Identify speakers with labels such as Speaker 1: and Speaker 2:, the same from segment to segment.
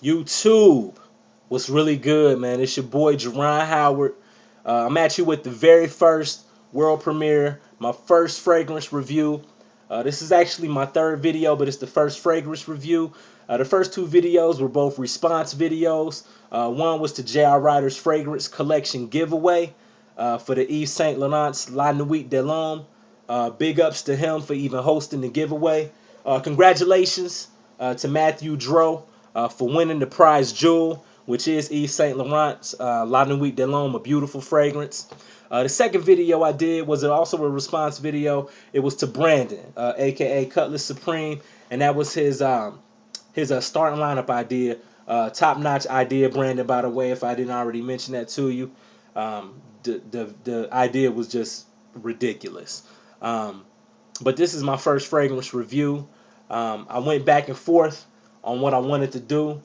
Speaker 1: YouTube. What's really good, man? It's your boy Jerron Howard. I'm at you with the very first world premiere, my first fragrance review. This is actually my third video, but it's the first fragrance review. The first two videos were both response videos. One was to J.R. Ryder's fragrance collection giveaway for the Yves Saint Laurent's La Nuit de l'Homme. Big ups to him for even hosting the giveaway. Congratulations to Matthew Dro for winning the prize jewel, which is Yves Saint Laurent's La Nuit de l'Homme, a beautiful fragrance. The second video I did was also a response video. It was to Brandon, aka Cutlass Supreme, and that was his starting lineup idea. Top-notch idea, Brandon, by the way, if I didn't already mention that to you. The idea was just ridiculous. But this is my first fragrance review. I went back and forth on what I wanted to do.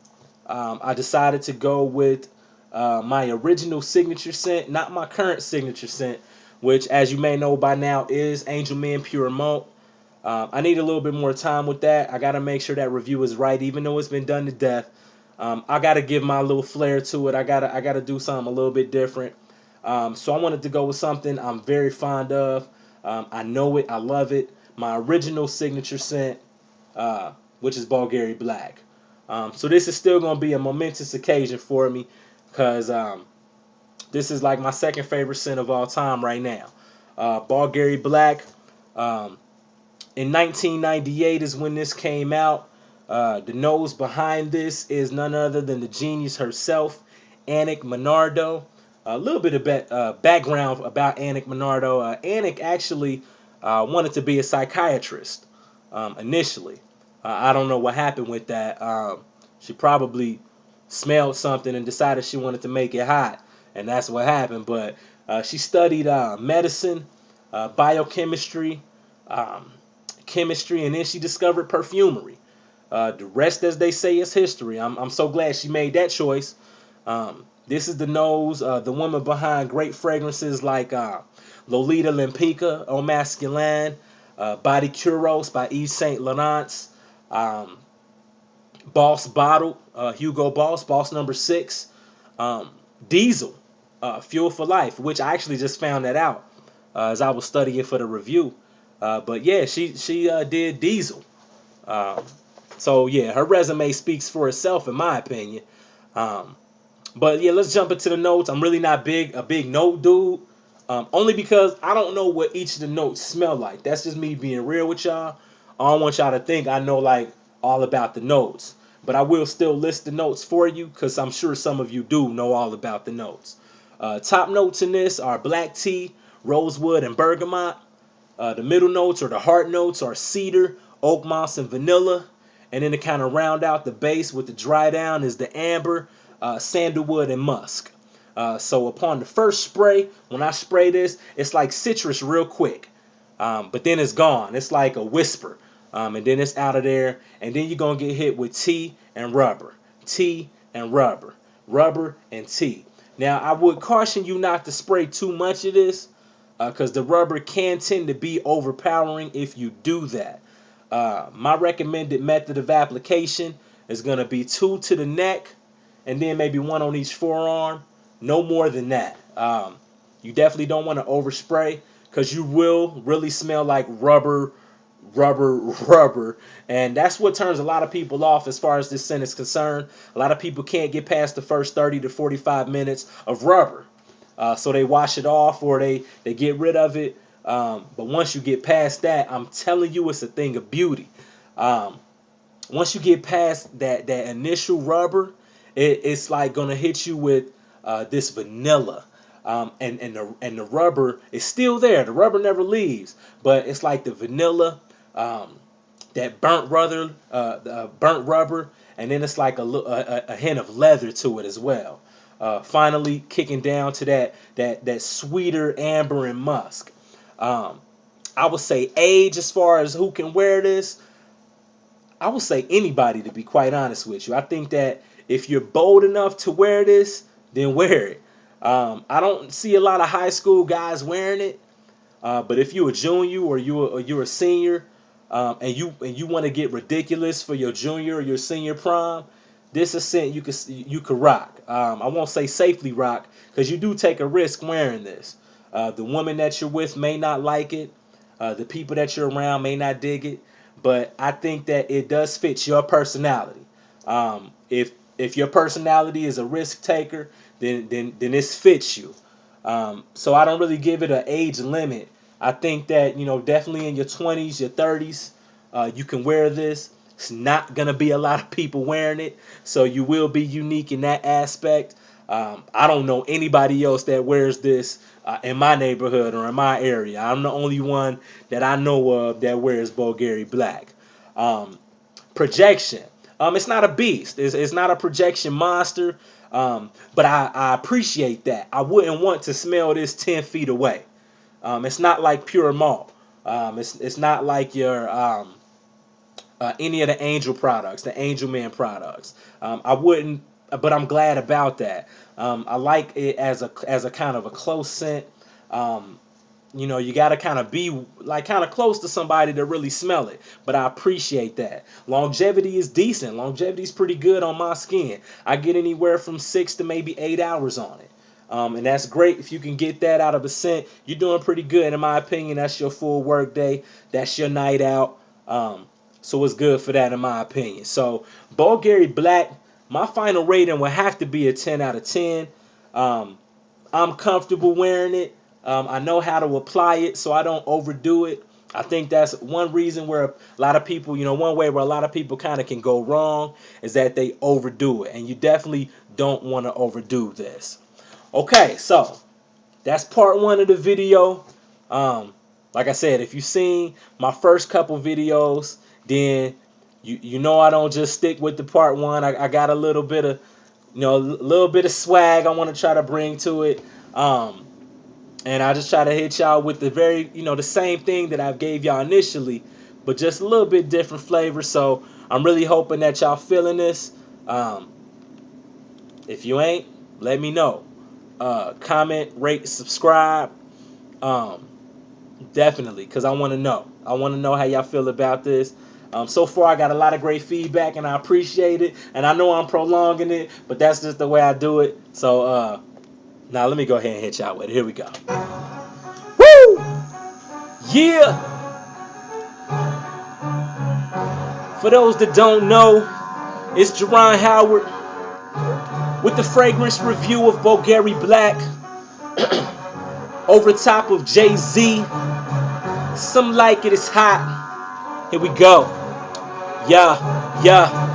Speaker 1: I decided to go with my original signature scent, not my current signature scent, which, as you may know by now, is Angel Man Pure Malt. I need a little bit more time with that. I got to make sure that review is right, even though it's been done to death. I got to give my little flair to it. I gotta do something a little bit different. So I wanted to go with something I'm very fond of. I know it. I love it. My original signature scent, which is Bulgari Black. So this is still going to be a momentous occasion for me because this is like my second favorite scent of all time right now. Bulgari Black. In 1998 is when this came out. The nose behind this is none other than the genius herself, Annick Menardo. A little bit of background about Annick Menardo. Annick actually wanted to be a psychiatrist initially. I don't know what happened with that. She probably smelled something and decided she wanted to make it hot, and that's what happened. But she studied medicine, biochemistry, chemistry, and then she discovered perfumery. The rest, as they say, is history. I'm so glad she made that choice. This is the nose, the woman behind great fragrances like Lolita Limpica, Eau Masculine, Body Curos by Yves Saint Laurent, Boss Bottle, Hugo Boss, Boss number 6, Diesel, Fuel for Life, which I actually just found that out as I was studying for the review. But yeah, she did Diesel. So yeah, her resume speaks for itself, in my opinion. But yeah, let's jump into the notes. I'm really not a big note dude. Only because I don't know what each of the notes smell like. That's just me being real with y'all. I don't want y'all to think I know like all about the notes. But I will still list the notes for you because I'm sure some of you do know all about the notes. Top notes in this are black tea, rosewood, and bergamot. The middle notes or the heart notes are cedar, oak moss, and vanilla. And then to kind of round out the base with the dry down is the amber, sandalwood, and musk. So upon the first spray, when I spray this, it's like citrus real quick. But then it's gone. It's like a whisper. And then it's out of there. And then you're going to get hit with tea and rubber. Tea and rubber. Rubber and tea. Now, I would caution you not to spray too much of this because the rubber can tend to be overpowering if you do that. My recommended method of application is going to be 2 to the neck and then maybe 1 on each forearm. No more than that. You definitely don't want to overspray because you will really smell like rubber, rubber. And that's what turns a lot of people off as far as this scent is concerned. A lot of people can't get past the first 30 to 45 minutes of rubber. So they wash it off or they get rid of it. But once you get past that, I'm telling you, it's a thing of beauty. Once you get past that initial rubber, it's like gonna hit you with this vanilla, and the rubber is still there. The rubber never leaves, but it's like the vanilla, that burnt rubber, and then it's like a hint of leather to it as well. Finally, kicking down to that sweeter amber and musk. I would say age as far as who can wear this. I would say anybody, to be quite honest with you. I think that if you're bold enough to wear this, then wear it. I don't see a lot of high school guys wearing it, but if you're a junior or you're a senior, and you want to get ridiculous for your junior or your senior prom, this a scent you could rock. I won't say safely rock, because you do take a risk wearing this. The woman that you're with may not like it. The people that you're around may not dig it. But I think that it does fit your personality. If your personality is a risk taker, then this fits you. So I don't really give it an age limit. I think that, definitely in your 20s, your 30s, you can wear this. It's not going to be a lot of people wearing it, so you will be unique in that aspect. I don't know anybody else that wears this in my neighborhood or in my area. I'm the only one that I know of that wears Bulgari Black. Projection. It's not a beast. It's not a projection monster, but I appreciate that. I wouldn't want to smell this 10 feet away. It's not like Pure Malt. It's not like your any of the Angel products, the Angel Man products. I wouldn't, but I'm glad about that. I like it as a kind of a close scent. You got to kind of be like kind of close to somebody to really smell it. But I appreciate that. Longevity is decent. Longevity is pretty good on my skin. I get anywhere from 6 to maybe 8 hours on it. And that's great. If you can get that out of a scent, you're doing pretty good. In my opinion, that's your full work day. That's your night out. So it's good for that in my opinion. So Bulgari Black, my final rating would have to be a 10 out of 10. I'm comfortable wearing it. I know how to apply it so I don't overdo it. I think that's one reason where a lot of people, one way where a lot of people kind of can go wrong is that they overdo it. And you definitely don't want to overdo this. Okay, so that's part 1 of the video. Like I said, if you've seen my first couple videos, then you know I don't just stick with the part 1. I got a little bit of, of swag I want to try to bring to it. And I just try to hit y'all with the very, the same thing that I gave y'all initially, but just a little bit different flavor. So I'm really hoping that y'all feeling this. If you ain't, let me know. Comment, rate, subscribe. Definitely, because I want to know. I want to know how y'all feel about this. So far, I got a lot of great feedback, and I appreciate it. And I know I'm prolonging it, but that's just the way I do it. So, now let me go ahead and hit y'all with it. Here we go. Woo! Yeah! For those that don't know, it's Jerron Howard with the fragrance review of Bulgari Black over top of Jay-Z. Some like it, it's hot. Here we go. Yeah.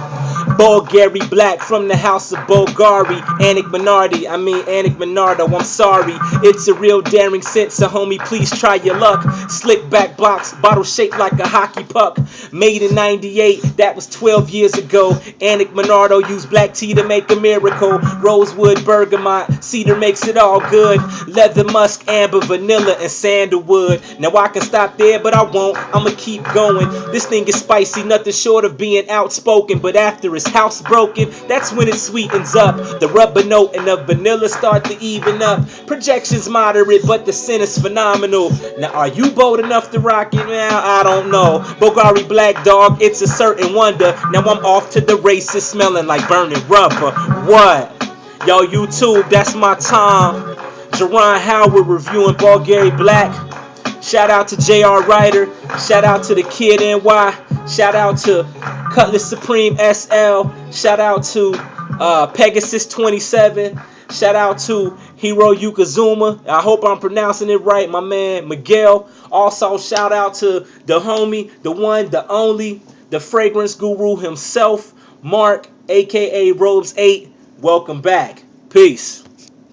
Speaker 1: Bulgari Black from the house of Bulgari. Anik Minardo, I'm sorry. It's a real daring scent, so homie, please try your luck. Slick back box, bottle shaped like a hockey puck. Made in 98, that was 12 years ago. Anik Minardo used black tea to make a miracle. Rosewood, bergamot, cedar makes it all good. Leather, musk, amber, vanilla, and sandalwood. Now I can stop there, but I won't. I'ma keep going. This thing is spicy, nothing short of being outspoken. But after it's housebroken, that's when it sweetens up. The rubber note and the vanilla start to even up. Projection's moderate, but the scent is phenomenal. Now, are you bold enough to rock it now? I don't know. Bulgari Black, dog, it's a certain wonder. Now I'm off to the races, smelling like burning rubber. What? Yo, YouTube, that's my time. Jerron Howard reviewing Bulgari Black. Shout out to JR Ryder. Shout out to the Kid NY. Shout out to Cutlass Supreme SL. Shout out to Pegasus 27. Shout out to Hiro Yukazuma. I hope I'm pronouncing it right. My man Miguel. Also shout out to the homie, the one, the only, the fragrance guru himself, MARC, aka Robes 8. Welcome back. Peace.